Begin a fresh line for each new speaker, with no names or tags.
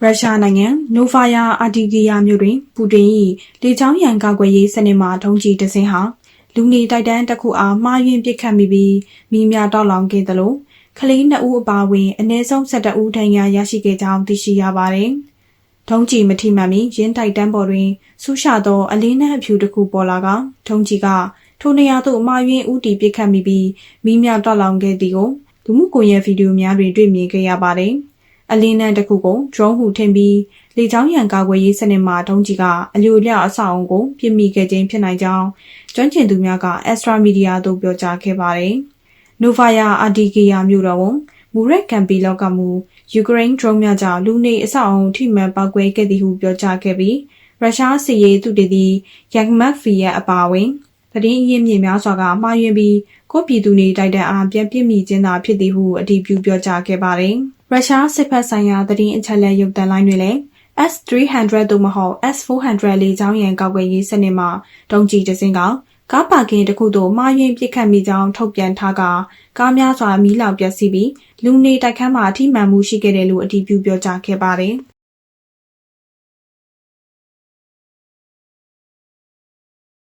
ရုရှားနိုင်ငံနိုဗာယာအာတီဂီယာမြို့တွင်ပူတင်၏လေကြောင်းရန်ကာကွယ်ရေးစနစ်မှဒုံးကျည်တစ်စင်းဟာလူနေတိုက်တန်းတစ်ခုအားမှားယွင်းပစ်ခတ်မိပြီးမီးများတောက်လောင်ခဲ့သလိုကလေး2ဦးအပါအဝင်အနည်းဆုံး12ဦးဒဏ်ရာရရှိခဲ့ကြောင်းသိရှိရပါသည်။ဒုံးကျည်မထိမှန်မီရင်းတိုက်တန်းပေါ်တွင်ဆူရှသောအလင်းနက်အဖြူတစ်ခုပေါ်လာကဒုံးကျည်ကထိုနေရာသို့မှားယွင်းဦးတည်ပစ်ခတ်မိပြီးမီးများတောက်လောင်ခဲ့သည်ကိုလူမှုကွန်ရက်ဗီဒီယိုများတွင်တွေ့မြင်ခဲ့ရပါသည်။အလင်းနက်တစ်ခုကို drone ဟုထင်ပြီးလေကြောင်းရန်ကာကွယ်ရေးစနစ်မှဒုံးကျည်ကအလျိုလျောက်အဆောက်အုံကိုပစ်မိခဲ့ခြင်းဖြစ်နိုင်ကြောင်းကျွမ်းကျင်သူများက Extra Media သို့ပြောကြားခဲ့ပါတယ်။ နိုဗာယာအာတီဂီယာမြို့တော်ဝန်မူရက်ကန်ပီလော့ကမူယူကရိန်း drone များကြောင့်လူနေအဆောက်အုံထိမှန်ပောက်ကွဲခဲ့သည်ဟုပြောကြားခဲ့ပြီးရုရှားစစ်ရေးသုတေသီယက်မက်ဖီယက်အပါအဝင်သတင်းအရင်းမြစ်များစွာကမှားယွင်းပြီးကိုပြည်သူနေတိုက်တန်းအားပြန်ပစ်မိခြင်းသာဖြစ်သည်ဟုအတည်ပြုပြောကြားခဲ့ပါတယ်။ရုရှားစစ်ဖက်ဆိုင်ရာသတင်းအချက်အလက်ရုပ်သံလိုင်းတွေလည်း S-300 သို့မဟုတ် S-400 လေကြောင်းရန်ကာကွယ်ရေးစနစ်မှဒုံးကျည်တစ်စင်းကကားပါကင်တစ်ခုသို့မှားယွင်းပစ်ခတ်မိကြောင်းထုတ်ပြန်ထားကားများစွာမီးလောင်ပျက်စီးပြီးလူနေတိုက်ခန်းမှာအထိမှန်မှုရှိခဲ့တယ်လို့အတည်ပြုပြောကြားခဲ့ပါတယ်။